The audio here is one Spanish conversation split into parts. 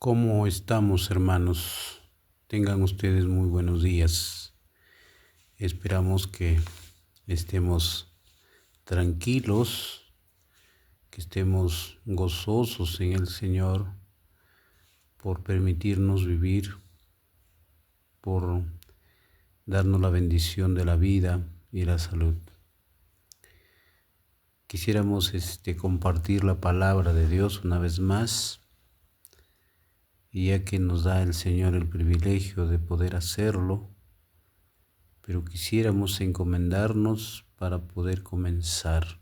¿Cómo estamos, hermanos? Tengan ustedes muy buenos días. Esperamos que estemos tranquilos, que estemos gozosos en el Señor por permitirnos vivir, por darnos la bendición de la vida y la salud. Quisiéramos compartir la palabra de Dios una vez más, y ya que nos da el Señor el privilegio de poder hacerlo, pero quisiéramos encomendarnos para poder comenzar,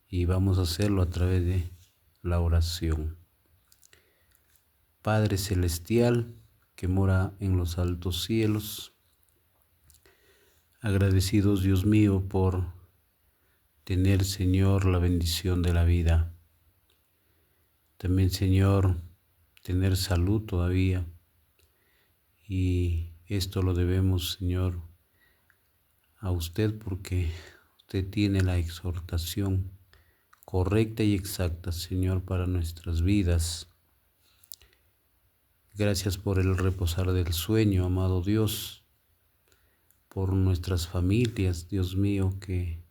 y vamos a hacerlo a través de la oración. Padre Celestial, que mora en los altos cielos, agradecidos, Dios mío, por tener, Señor, la bendición de la vida. También, Señor, tener salud todavía, y esto lo debemos, Señor, a usted, porque usted tiene la exhortación correcta y exacta, Señor, para nuestras vidas. Gracias por el reposar del sueño, amado Dios, por nuestras familias, Dios mío, que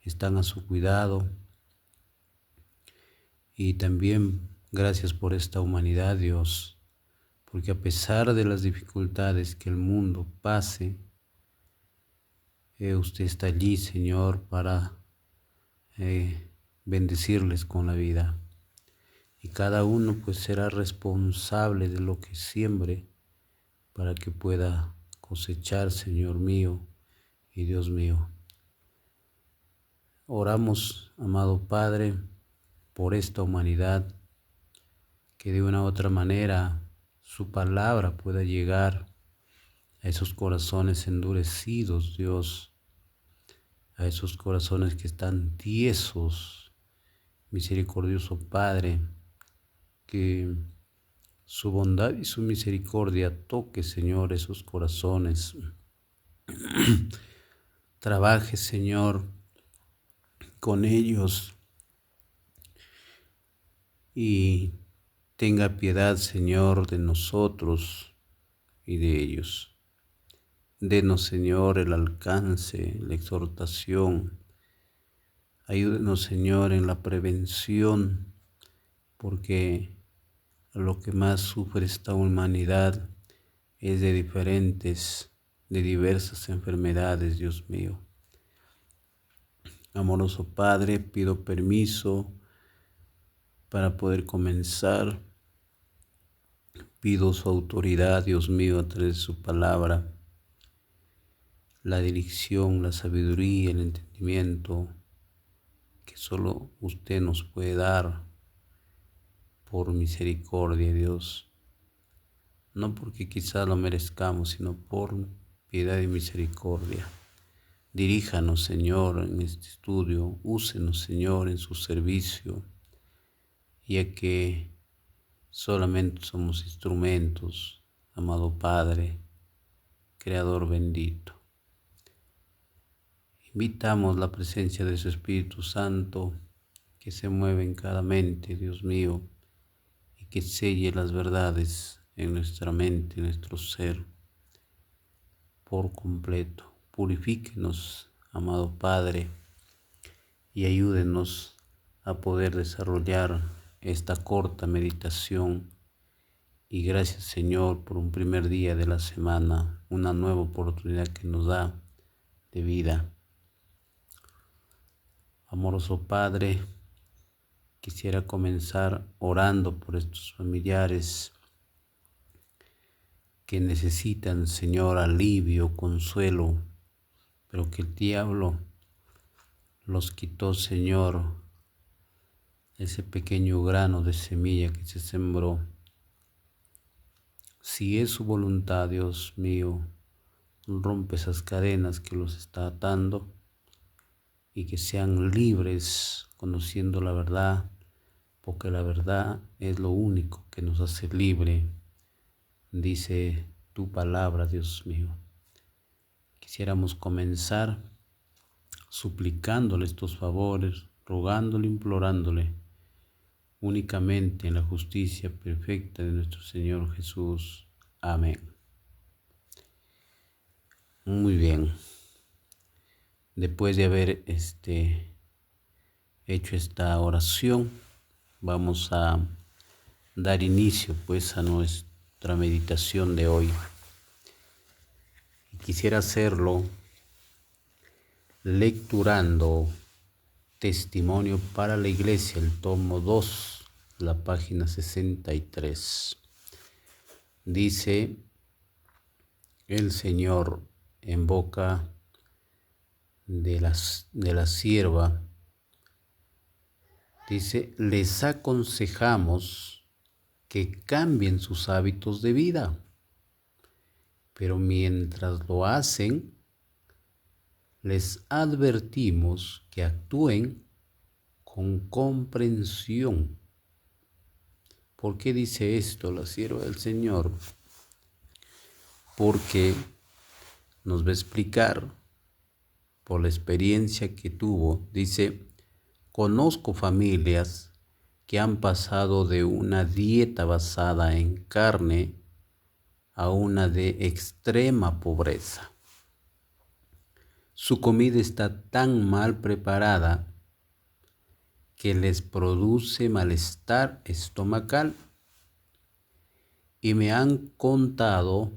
están a su cuidado, y también gracias por esta humanidad, Dios, porque a pesar de las dificultades que el mundo pase, usted está allí, Señor, para bendecirles con la vida. Y cada uno pues será responsable de lo que siembre para que pueda cosechar, Señor mío y Dios mío. Oramos, amado Padre, por esta humanidad, que de una u otra manera su palabra pueda llegar a esos corazones endurecidos, Dios, a esos corazones que están tiesos. Misericordioso Padre, que su bondad y su misericordia toque, Señor, esos corazones. Trabaje, Señor, con ellos, y tenga piedad, Señor, de nosotros y de ellos. Denos, Señor, el alcance, la exhortación. Ayúdenos, Señor, en la prevención, porque lo que más sufre esta humanidad es de diversas enfermedades, Dios mío. Amoroso Padre, pido permiso para poder comenzar. Pido su autoridad, Dios mío, a través de su palabra, la dirección, la sabiduría, el entendimiento que solo usted nos puede dar por misericordia, Dios. No porque quizá lo merezcamos, sino por piedad y misericordia. Diríjanos, Señor, en este estudio. Úsenos, Señor, en su servicio, ya que solamente somos instrumentos, amado Padre, Creador bendito. Invitamos la presencia de su Espíritu Santo, que se mueve en cada mente, Dios mío, y que selle las verdades en nuestra mente, en nuestro ser, por completo. Purifíquenos, amado Padre, y ayúdenos a poder desarrollar esta corta meditación. Y gracias, Señor, por un primer día de la semana, una nueva oportunidad que nos da de vida. Amoroso Padre, quisiera comenzar orando por estos familiares que necesitan, Señor, alivio, consuelo, pero que el diablo los quitó, Señor, ese pequeño grano de semilla que se sembró. Si es su voluntad, Dios mío, rompe esas cadenas que los está atando, y que sean libres conociendo la verdad, porque la verdad es lo único que nos hace libre, dice tu palabra, Dios mío. Quisiéramos comenzar suplicándole estos favores, rogándole, implorándole únicamente en la justicia perfecta de nuestro Señor Jesús. Amén. Muy bien. Después de haber hecho esta oración, vamos a dar inicio pues a nuestra meditación de hoy. Quisiera hacerlo lecturando Testimonio para la Iglesia, el tomo 2, la página 63. Dice el Señor en boca de la sierva, dice: les aconsejamos que cambien sus hábitos de vida, pero mientras lo hacen, les advertimos que actúen con comprensión. ¿Por qué dice esto la sierva del Señor? Porque nos va a explicar por la experiencia que tuvo. Dice: conozco familias que han pasado de una dieta basada en carne a una de extrema pobreza. Su comida está tan mal preparada que les produce malestar estomacal, y me han comentado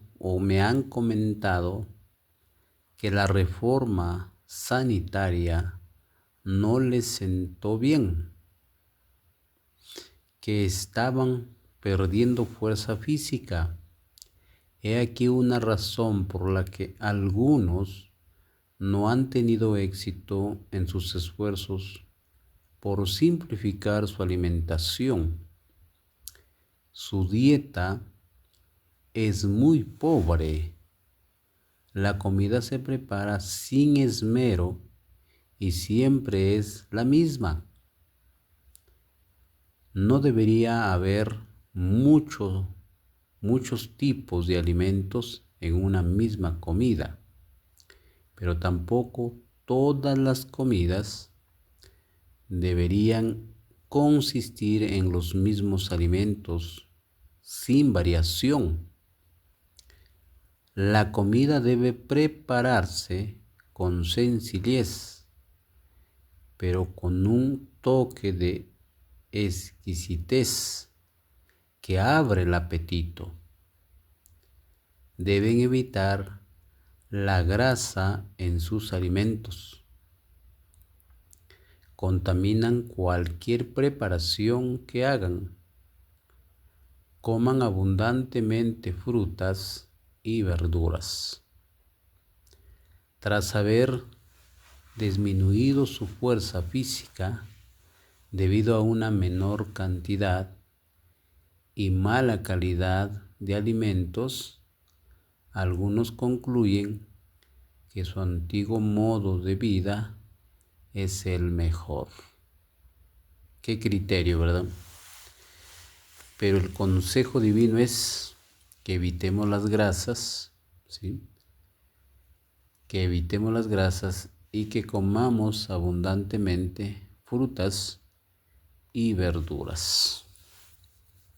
que la reforma sanitaria no les sentó bien, que estaban perdiendo fuerza física. He aquí una razón por la que algunos no han tenido éxito en sus esfuerzos por simplificar su alimentación. Su dieta es muy pobre. La comida se prepara sin esmero y siempre es la misma. No debería haber muchos tipos de alimentos en una misma comida, pero tampoco todas las comidas deberían consistir en los mismos alimentos sin variación. La comida debe prepararse con sencillez, pero con un toque de exquisitez que abre el apetito. Deben evitar la grasa en sus alimentos. Contaminan cualquier preparación que hagan. Coman abundantemente frutas y verduras. Tras haber disminuido su fuerza física debido a una menor cantidad y mala calidad de alimentos, algunos concluyen que su antiguo modo de vida es el mejor. Qué criterio, ¿verdad? Pero el consejo divino es que evitemos las grasas, ¿sí? Que evitemos las grasas y que comamos abundantemente frutas y verduras.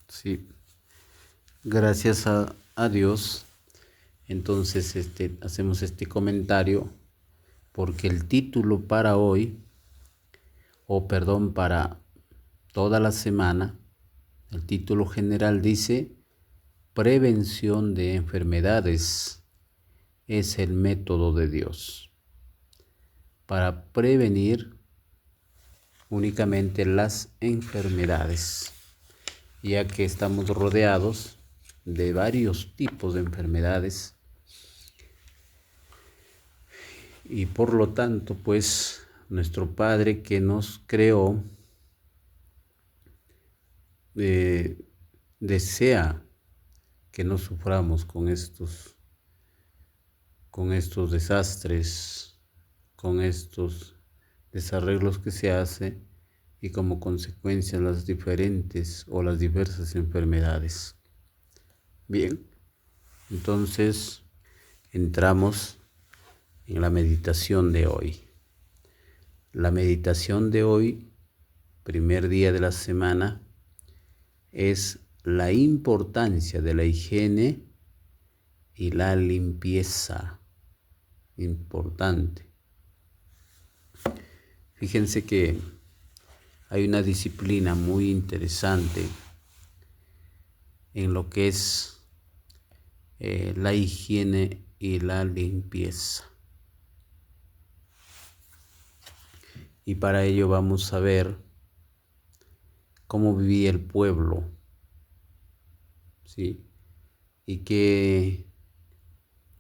Sí. Gracias a Dios. Entonces hacemos este comentario porque el título para hoy, para toda la semana, el título general dice: prevención de enfermedades es el método de Dios. Para prevenir únicamente las enfermedades, ya que estamos rodeados de varios tipos de enfermedades y por lo tanto pues nuestro Padre que nos creó desea que no suframos con estos desastres, con estos desarreglos que se hace y como consecuencia las diversas enfermedades. Bien, entonces entramos en la meditación de hoy. La meditación de hoy, primer día de la semana, es la importancia de la higiene y la limpieza. Importante. Fíjense que hay una disciplina muy interesante en lo que es la higiene y la limpieza. Y para ello vamos a ver cómo vivía el pueblo, ¿sí? Y qué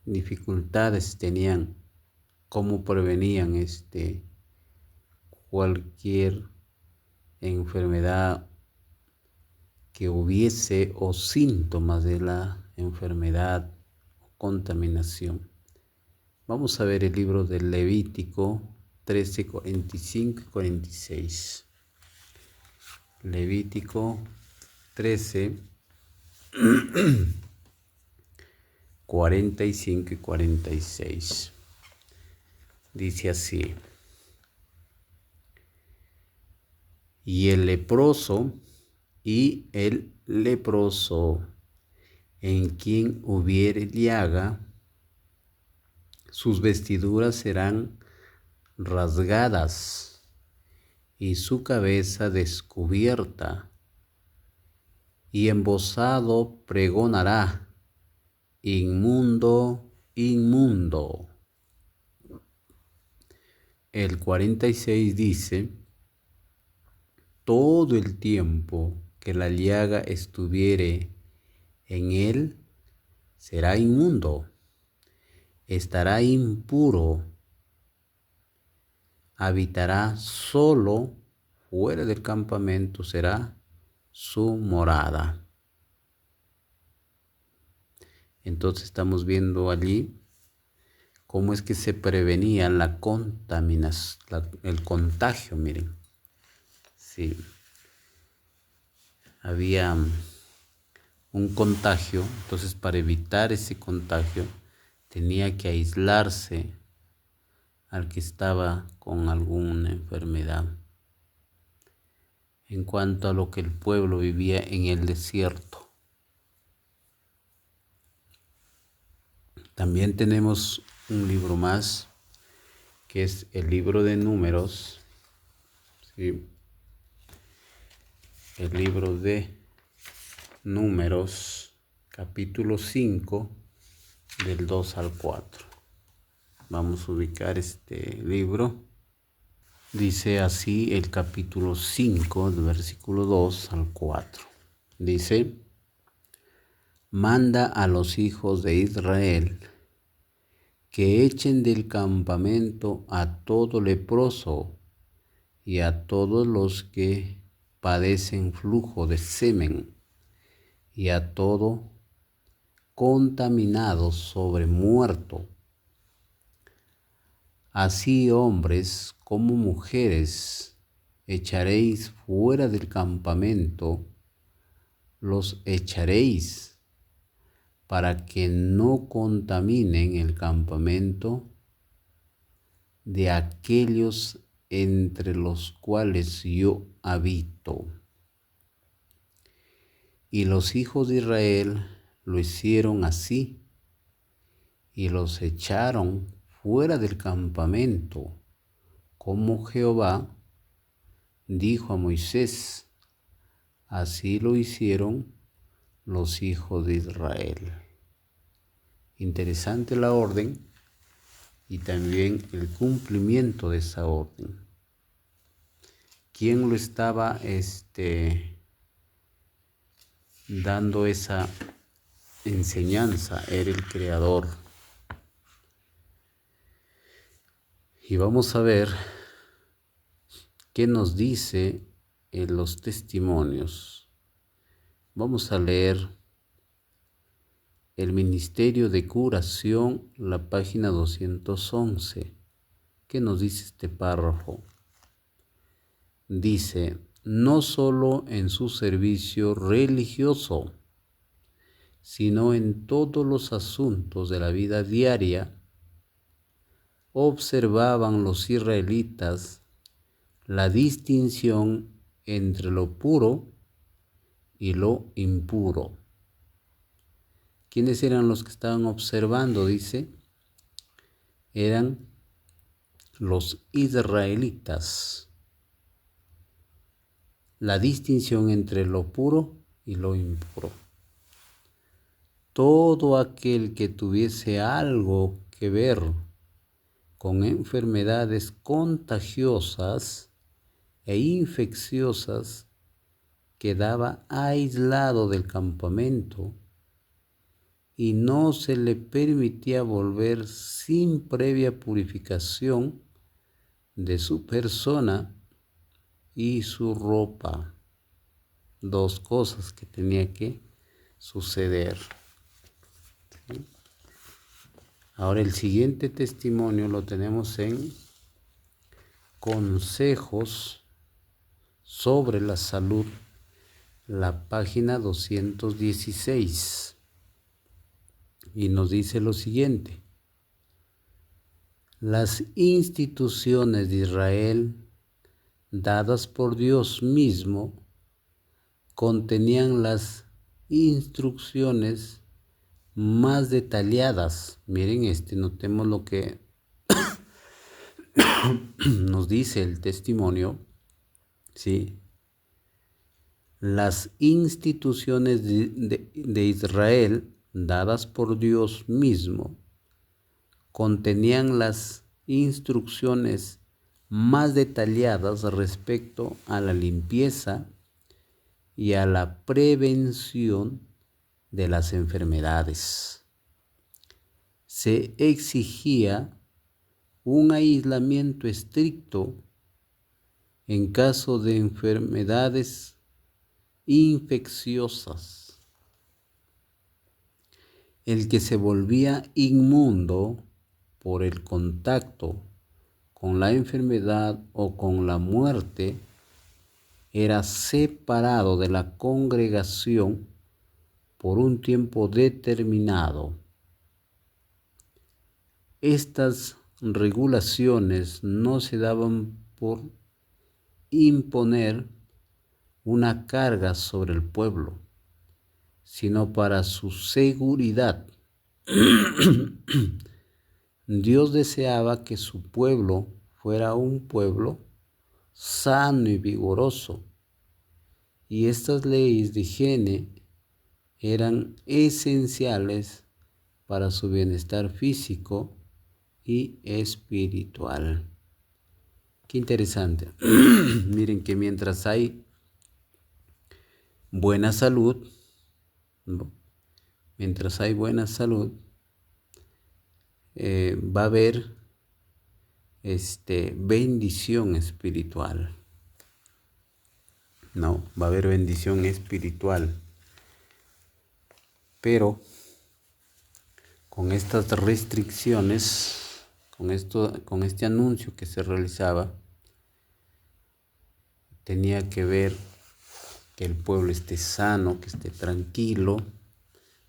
dificultades tenían, cómo prevenían cualquier enfermedad que hubiese o síntomas de la enfermedad o contaminación. Vamos a ver el libro del Levítico 13, 45 y 46. Levítico 13, 45 y 46. Dice así: y el leproso en quien hubiere llaga, sus vestiduras serán rasgadas y su cabeza descubierta, y embozado pregonará: inmundo, inmundo. El 46 dice: todo el tiempo que la llaga estuviere en él, será inmundo, estará impuro, habitará solo fuera del campamento, será su morada. Entonces estamos viendo allí cómo es que se prevenía la contaminación, el contagio. Miren, sí, había un contagio, entonces para evitar ese contagio tenía que aislarse al que estaba con alguna enfermedad. En cuanto a lo que el pueblo vivía en el desierto, también tenemos un libro más, que es el libro de Números, ¿sí? El libro de Números, capítulo 5, del 2 al 4. Vamos a ubicar este libro. Dice así el capítulo 5, del versículo 2 al 4. Dice: manda a los hijos de Israel que echen del campamento a todo leproso y a todos los que padecen flujo de semen y a todo contaminado sobre muerto. Así hombres como mujeres echaréis fuera del campamento, los echaréis para que no contaminen el campamento de aquellos entre los cuales yo habito. Y los hijos de Israel lo hicieron así, y los echaron fuera del campamento, como Jehová dijo a Moisés. Así lo hicieron los hijos de Israel. Interesante la orden y también el cumplimiento de esa orden. ¿Quién lo estaba dando esa enseñanza? Era el Creador. Y vamos a ver qué nos dice en los testimonios. Vamos a leer el Ministerio de Curación, la página 211. ¿Qué nos dice este párrafo? Dice: no solo en su servicio religioso, sino en todos los asuntos de la vida diaria, observaban los israelitas la distinción entre lo puro y lo impuro. ¿Quiénes eran los que estaban observando? Dice, eran los israelitas. La distinción entre lo puro y lo impuro. Todo aquel que tuviese algo que ver con enfermedades contagiosas e infecciosas quedaba aislado del campamento y no se le permitía volver sin previa purificación de su persona y su ropa. Dos cosas que tenía que suceder. ¿Sí? Ahora el siguiente testimonio lo tenemos en Consejos sobre la Salud, la página 216. Y nos dice lo siguiente: las instituciones de Israel, dadas por Dios mismo, contenían las instrucciones más detalladas. Miren, notemos lo que nos dice el testimonio, ¿sí? Las instituciones de Israel, dadas por Dios mismo, contenían las instrucciones más detalladas respecto a la limpieza y a la prevención de las enfermedades. Se exigía un aislamiento estricto en caso de enfermedades infecciosas. El que se volvía inmundo por el contacto con la enfermedad o con la muerte era separado de la congregación por un tiempo determinado. Estas regulaciones no se daban por imponer una carga sobre el pueblo, sino para su seguridad. Dios deseaba que su pueblo fuera un pueblo sano y vigoroso, y estas leyes de higiene eran esenciales para su bienestar físico y espiritual. Qué interesante. Miren que mientras hay buena salud, ¿no? Mientras hay buena salud, va a haber bendición espiritual. No, va a haber bendición espiritual. Pero con estas restricciones, con este anuncio que se realizaba, tenía que ver que el pueblo esté sano, que esté tranquilo,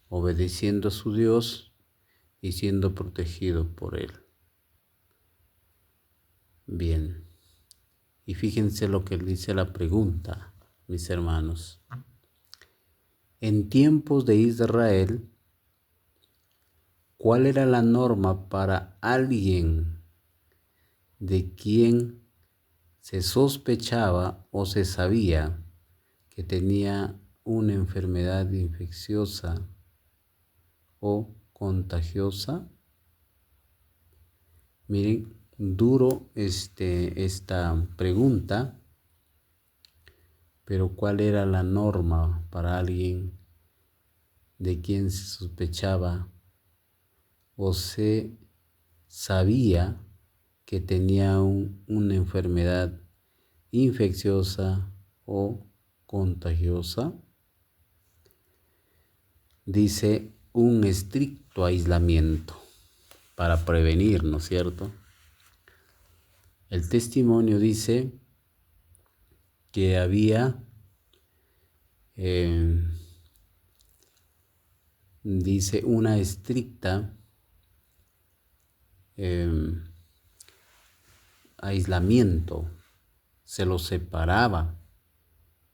obedeciendo a su Dios y siendo protegido por Él. Bien, y fíjense lo que dice la pregunta, mis hermanos. En tiempos de Israel, ¿cuál era la norma para alguien de quien se sospechaba o se sabía que tenía una enfermedad infecciosa o contagiosa? Miren, duro esta pregunta, pero ¿cuál era la norma para alguien de quien se sospechaba o se sabía que tenía una enfermedad infecciosa o contagiosa? Dice un estricto aislamiento para prevenir, ¿no es cierto? El testimonio dice que había, dice, una estricta aislamiento, se los separaba,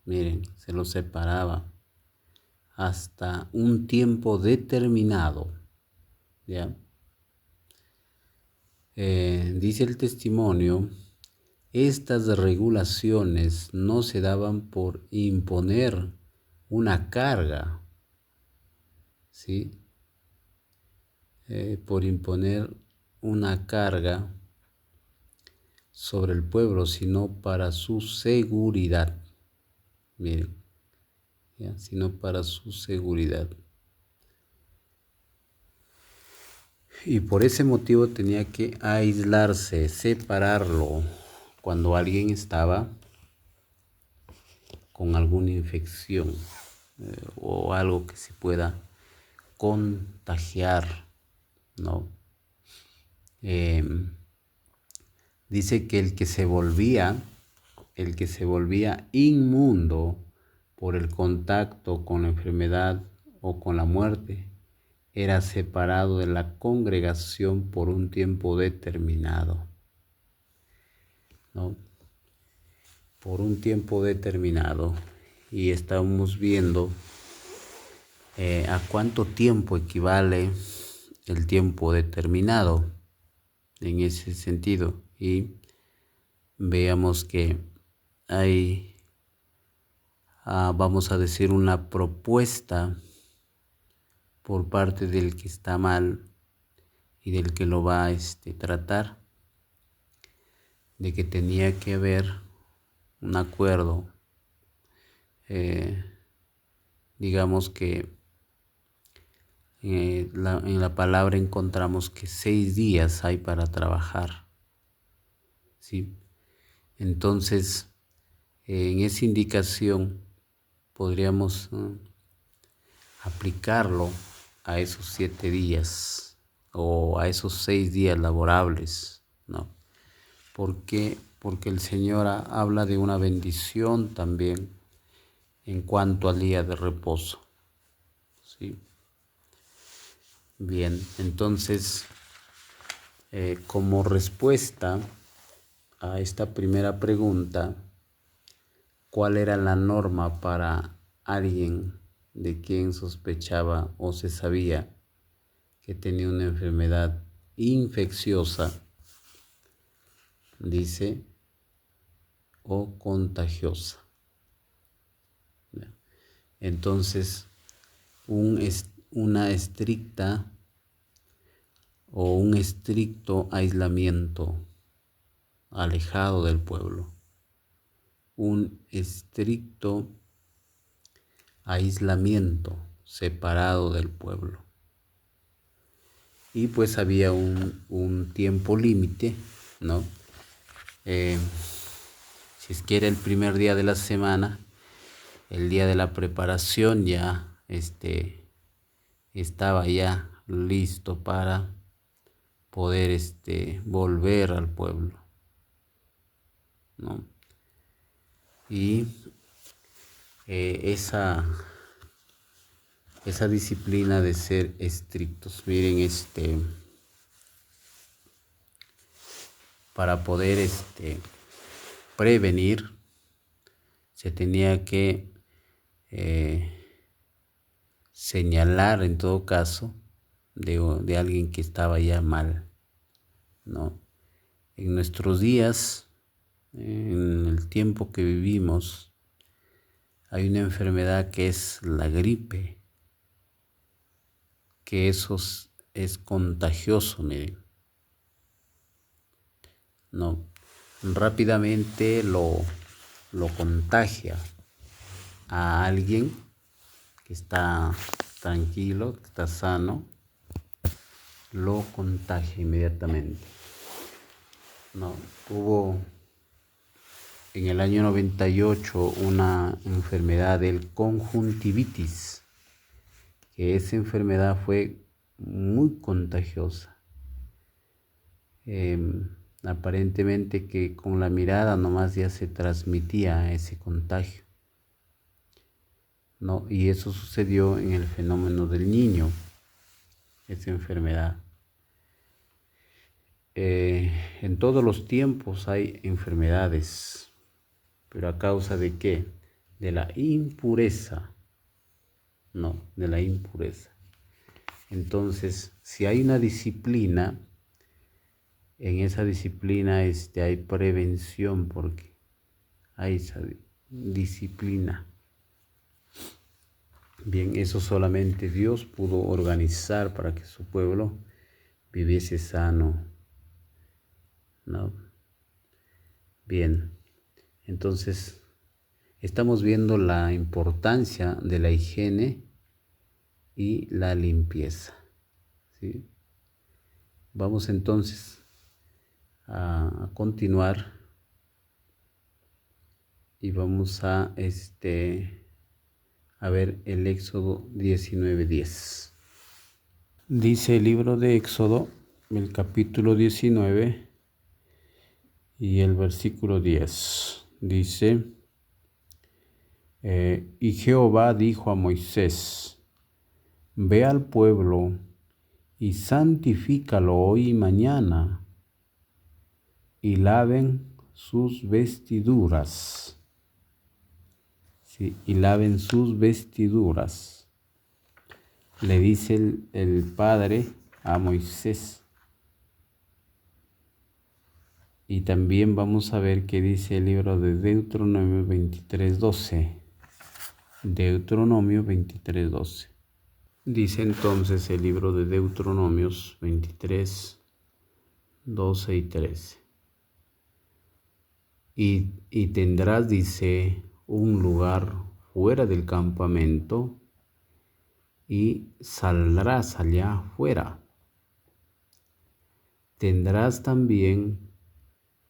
miren, se los separaba. hasta un tiempo determinado. ¿Ya? Dice el testimonio, estas regulaciones no se daban por imponer una carga, ¿sí? Por imponer una carga sobre el pueblo, sino para su seguridad. Miren, ¿ya? Sino para su seguridad. Y por ese motivo tenía que aislarse, separarlo cuando alguien estaba con alguna infección o algo que se pueda contagiar, ¿no? Dice que el que se volvía inmundo por el contacto con la enfermedad o con la muerte, era separado de la congregación por un tiempo determinado, ¿no? Por un tiempo determinado. Y estamos viendo a cuánto tiempo equivale el tiempo determinado en ese sentido. Y veamos que hay, vamos a decir, una propuesta por parte del que está mal y del que lo va a tratar, de que tenía que haber un acuerdo, digamos que en la palabra encontramos que 6 días hay para trabajar, ¿sí? Entonces, en esa indicación podríamos aplicarlo a esos 7 días o a esos 6 días laborables, ¿no? ¿Por qué? Porque el Señor habla de una bendición también en cuanto al día de reposo, ¿sí? Bien, entonces, como respuesta a esta primera pregunta, ¿cuál era la norma para alguien de quien sospechaba o se sabía que tenía una enfermedad infecciosa? Dice, o contagiosa. Entonces, una estricta o un estricto aislamiento alejado del pueblo. Un estricto aislamiento separado del pueblo. Y pues había un tiempo límite, ¿no? Si es que era el primer día de la semana, el día de la preparación ya estaba ya listo para poder volver al pueblo, ¿no? Y esa disciplina de ser estrictos, miren, para poder prevenir, se tenía que señalar en todo caso de alguien que estaba ya mal, ¿no? En nuestros días, en el tiempo que vivimos, hay una enfermedad que es la gripe, que eso es contagioso, miren, ¿no? Rápidamente lo contagia a alguien que está tranquilo, que está sano, lo contagia inmediatamente, ¿no? Hubo en el año 98 una enfermedad del conjuntivitis, que esa enfermedad fue muy contagiosa. Aparentemente que con la mirada nomás ya se transmitía ese contagio, ¿no? Y eso sucedió en el fenómeno del niño, esa enfermedad. En todos los tiempos hay enfermedades, pero ¿a causa de qué? De la impureza, no, de la impureza. Entonces, si hay una disciplina, en esa disciplina hay prevención porque hay esa disciplina. Bien, eso solamente Dios pudo organizar para que su pueblo viviese sano, ¿no? Bien, entonces estamos viendo la importancia de la higiene y la limpieza, ¿sí? Vamos entonces a continuar y vamos a ver el Éxodo 19:10. Dice el libro de Éxodo, el capítulo 19 y el versículo 10. Dice, y Jehová dijo a Moisés, ve al pueblo y santifícalo hoy y mañana, y laven sus vestiduras. Sí, y laven sus vestiduras. Le dice el Padre a Moisés. Y también vamos a ver qué dice el libro de Deuteronomio 23:12. Deuteronomio 23:12. Dice entonces el libro de Deuteronomios 23:12 y 13. Y tendrás, dice, un lugar fuera del campamento y saldrás allá fuera. Tendrás también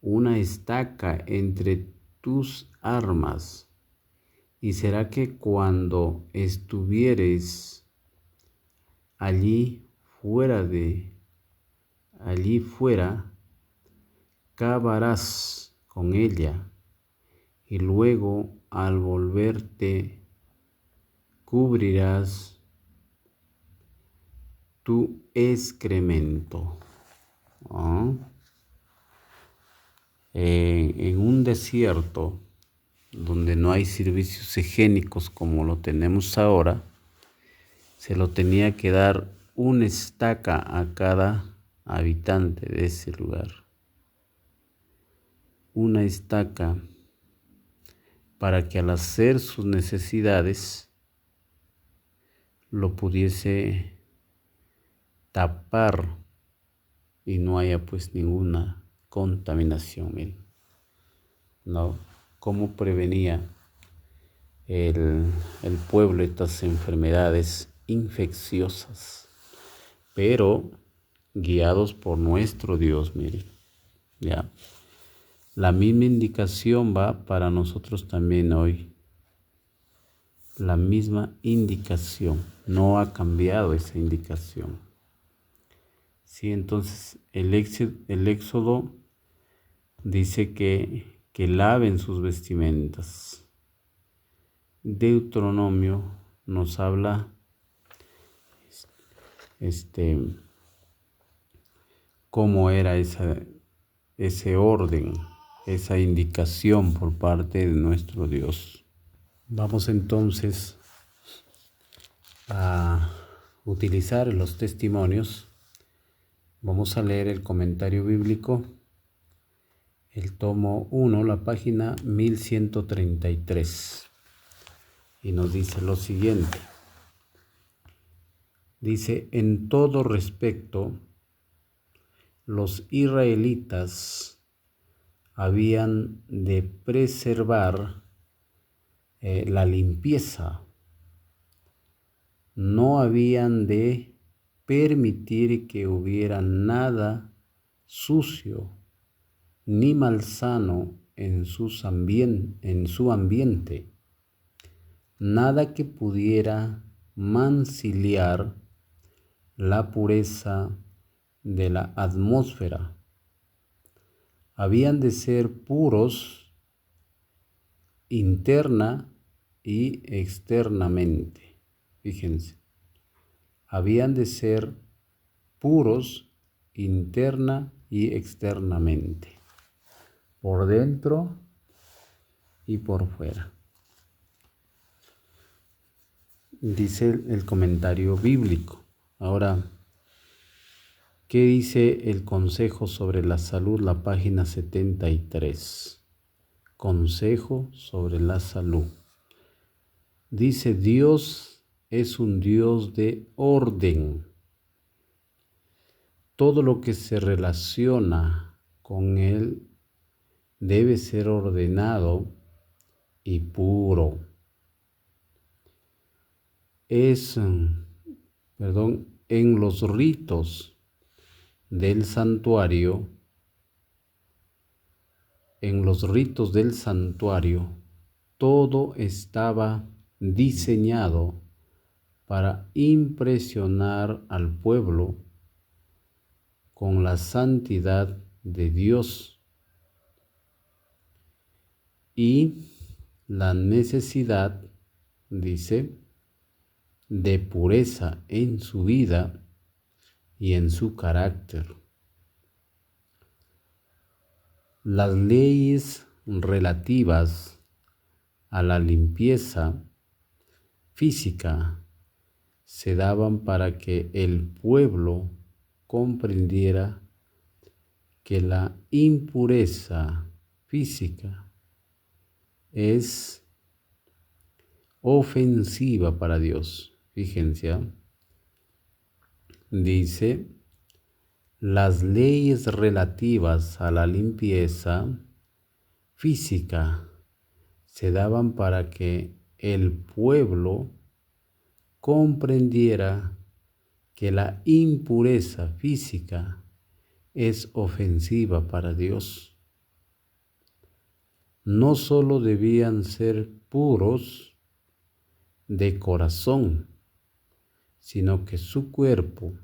una estaca entre tus armas, y será que cuando estuvieres allí fuera, cavarás con ella, y luego al volverte cubrirás tu excremento. En un desierto donde no hay servicios higiénicos como lo tenemos ahora, se lo tenía que dar una estaca a cada habitante de ese lugar. Una estaca para que al hacer sus necesidades lo pudiese tapar y no haya pues ninguna contaminación. Miren, ¿no? ¿Cómo prevenía el pueblo estas enfermedades infecciosas? Pero guiados por nuestro Dios, miren, ya. La misma indicación va para nosotros también hoy. La misma indicación, no ha cambiado esa indicación. Sí, entonces el Éxodo dice que laven sus vestimentas. Deuteronomio nos habla cómo era ese orden, esa indicación por parte de nuestro Dios. Vamos entonces a utilizar los testimonios. Vamos a leer el comentario bíblico, el tomo 1, la página 1133. Y nos dice lo siguiente. Dice, en todo respecto, los israelitas habían de preservar la limpieza. No habían de permitir que hubiera nada sucio ni malsano en su ambiente, nada que pudiera mancillar la pureza de la atmósfera. Habían de ser puros interna y externamente. Fíjense, habían de ser puros interna y externamente, por dentro y por fuera. dice el comentario bíblico. Ahora, ¿qué dice el Consejo sobre la Salud? La página 73. Consejo sobre la salud. Dice: Dios es un Dios de orden. Todo lo que se relaciona con Él debe ser ordenado y puro. En los ritos del santuario, todo estaba diseñado para impresionar al pueblo con la santidad de Dios y la necesidad, dice, de pureza en su vida y en su carácter. Las leyes relativas a la limpieza física se daban para que el pueblo comprendiera que la impureza física es ofensiva para Dios. Fíjense, dice: las leyes relativas a la limpieza física se daban para que el pueblo comprendiera que la impureza física es ofensiva para Dios. No solo debían ser puros de corazón, sino que su cuerpo,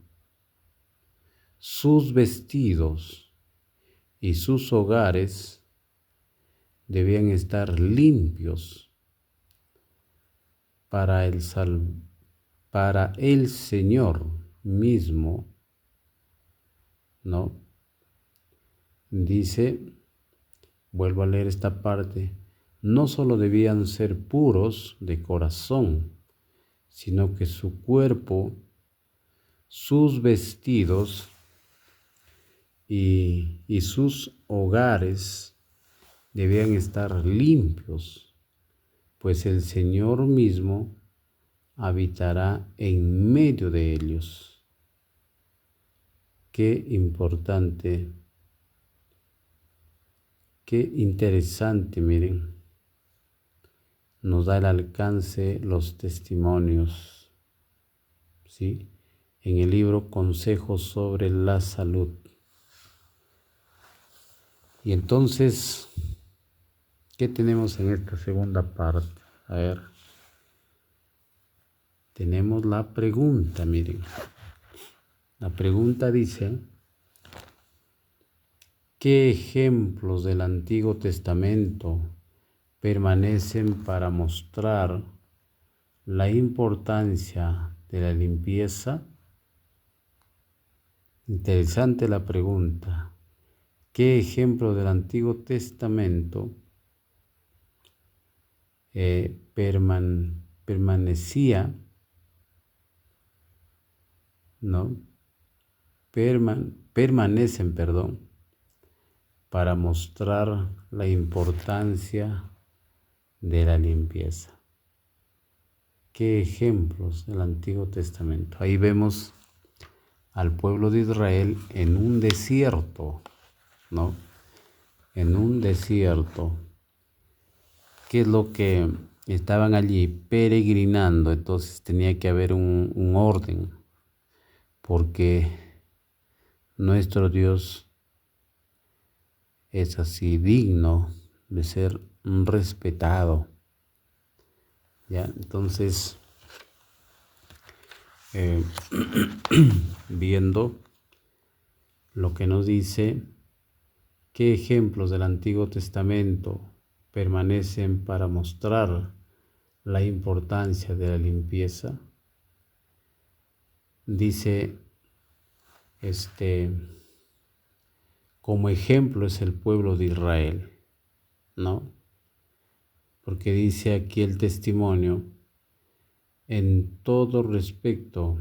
sus vestidos y sus hogares debían estar limpios para el Señor mismo, ¿no? Dice, vuelvo a leer esta parte: no solo debían ser puros de corazón, sino que su cuerpo, sus vestidos y sus hogares debían estar limpios, pues el Señor mismo habitará en medio de ellos. Qué importante, qué interesante, miren. Nos da el alcance los testimonios, ¿sí? En el libro Consejos sobre la Salud. Y entonces, ¿qué tenemos en esta segunda parte? A ver, tenemos la pregunta, miren. La pregunta dice: ¿qué ejemplos del Antiguo Testamento permanecen para mostrar la importancia de la limpieza? Interesante la pregunta. ¿Qué ejemplo del Antiguo Testamento permanecía, ¿no? Permanecen, para mostrar la importancia de la limpieza? ¿Qué ejemplos del Antiguo Testamento? Ahí vemos al pueblo de Israel en un desierto, ¿no? En un desierto. ¿Qué es lo que estaban allí? Peregrinando. Entonces tenía que haber un orden, porque nuestro Dios es así, digno de ser respetado. ¿Ya? Entonces, viendo lo que nos dice, ¿qué ejemplos del Antiguo Testamento permanecen para mostrar la importancia de la limpieza? Dice, como ejemplo es el pueblo de Israel, ¿no? Porque dice aquí el testimonio En todo respecto,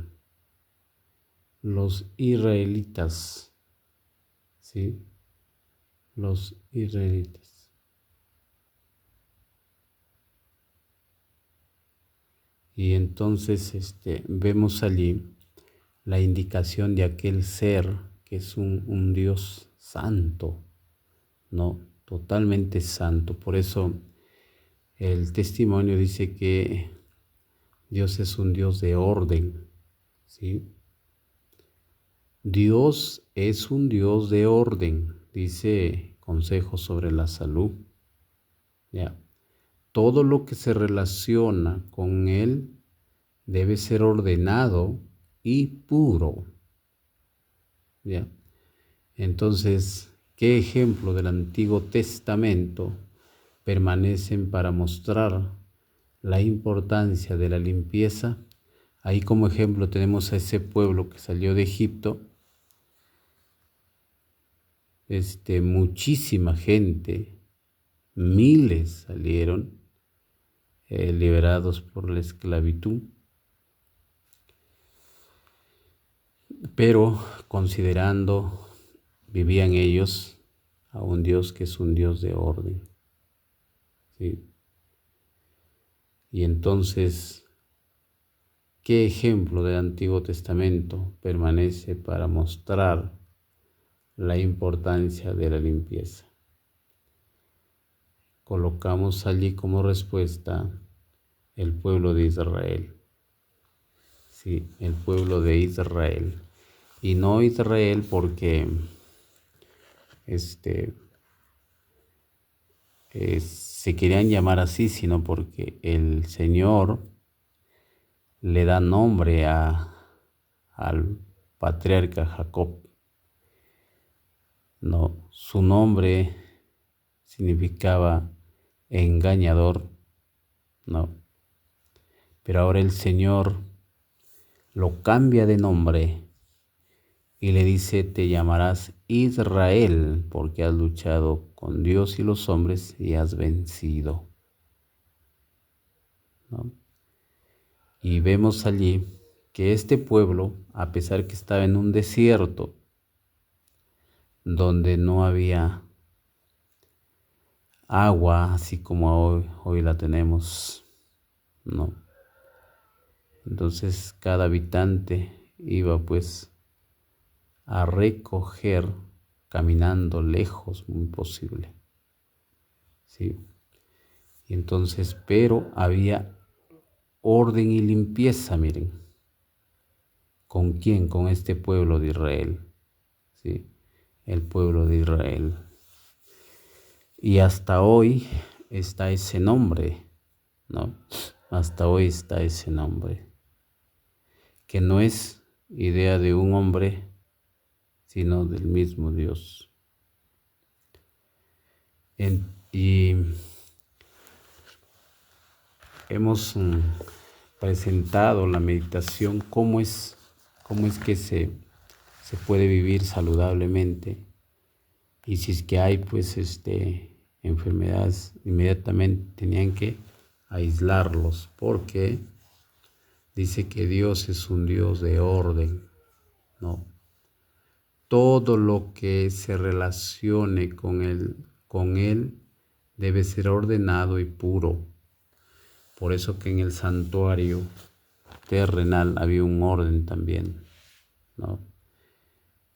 los israelitas, ¿sí? Los israelitas. Y entonces vemos allí la indicación de aquel ser que es un Dios santo, ¿no? Totalmente santo. Por eso el testimonio dice que Dios es un Dios de orden, ¿sí? Dios es un Dios de orden, dice Consejo sobre la Salud. ¿Ya? Todo lo que se relaciona con Él debe ser ordenado y puro. ¿Ya? Entonces, ¿qué ejemplo del Antiguo Testamento permanecen para mostrar la importancia de la limpieza? Ahí como ejemplo tenemos a ese pueblo que salió de Egipto, muchísima gente, miles salieron liberados por la esclavitud, pero considerando, vivían ellos a un Dios que es un Dios de orden, ¿sí? Y entonces, ¿qué ejemplo del Antiguo Testamento permanece para mostrar la importancia de la limpieza? Colocamos allí como respuesta el pueblo de Israel. Sí, el pueblo de Israel. Y no Israel porque se querían llamar así, sino porque el Señor le da nombre al patriarca Jacob. No, su nombre significaba engañador, no. Pero ahora el Señor lo cambia de nombre y le dice: te llamarás Israel, porque has luchado con Dios y los hombres y has vencido, ¿no? Y vemos allí que este pueblo, a pesar que estaba en un desierto donde no había agua así como hoy la tenemos, ¿no? Entonces cada habitante iba pues a recoger caminando lejos, muy posible, ¿sí? Y entonces, pero había orden y limpieza, miren. ¿Con quién? Con este pueblo de Israel, ¿sí? El pueblo de Israel. Y hasta hoy está ese nombre, ¿no? Hasta hoy está ese nombre, que no es idea de un hombre, sino del mismo Dios. Y hemos presentado la meditación, cómo es que se puede vivir saludablemente, y si es que hay pues enfermedades, inmediatamente tenían que aislarlos, porque dice que Dios es un Dios de orden, ¿no? Todo lo que se relacione con él debe ser ordenado y puro. Por eso que en el santuario terrenal había un orden también, ¿no?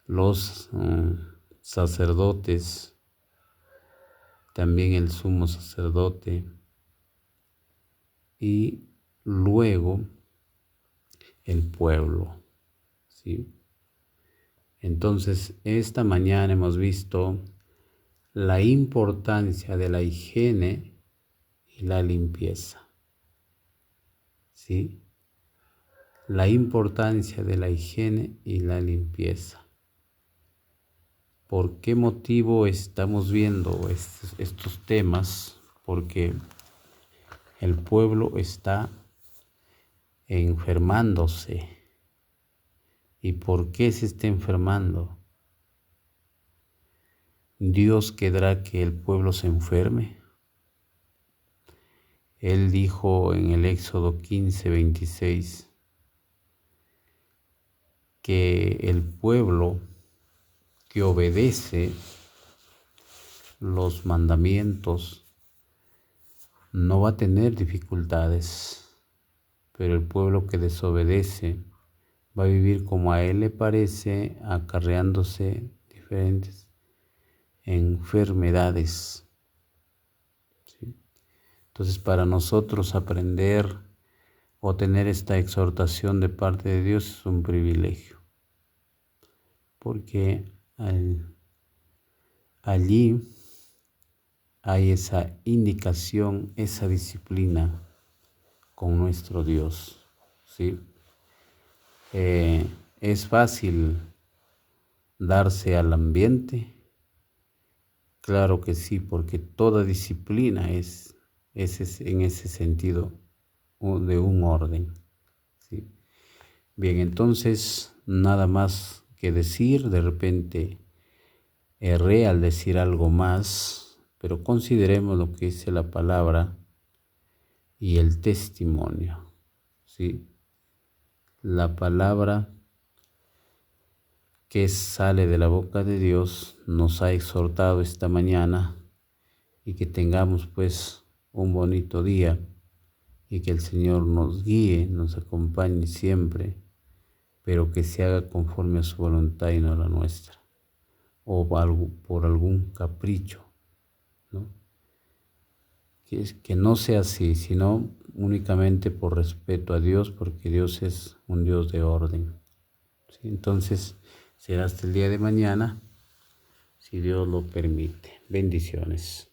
Los sacerdotes, también el sumo sacerdote, y luego el pueblo, ¿sí? Entonces, esta mañana hemos visto la importancia de la higiene y la limpieza, ¿sí? La importancia de la higiene y la limpieza. ¿Por qué motivo estamos viendo estos temas? Porque el pueblo está enfermándose. ¿Y por qué se está enfermando? ¿Dios querrá que el pueblo se enferme? Él dijo en el Éxodo 15:26 que el pueblo que obedece los mandamientos no va a tener dificultades, pero el pueblo que desobedece va a vivir como a él le parece, acarreándose diferentes enfermedades. ¿Sí? Entonces, para nosotros aprender o tener esta exhortación de parte de Dios es un privilegio, porque allí hay esa indicación, esa disciplina con nuestro Dios, ¿sí? Es fácil darse al ambiente, claro que sí, porque toda disciplina es en ese sentido de un orden, ¿sí? Bien, entonces nada más que decir, de repente erré al decir algo más, pero consideremos lo que dice la palabra y el testimonio, ¿sí? La palabra que sale de la boca de Dios nos ha exhortado esta mañana, y que tengamos pues un bonito día y que el Señor nos guíe, nos acompañe siempre, pero que se haga conforme a su voluntad y no la nuestra, o por algún capricho, ¿no? Que no sea así, sino únicamente por respeto a Dios, porque Dios es un Dios de orden, ¿sí? Entonces, será hasta el día de mañana, si Dios lo permite. Bendiciones.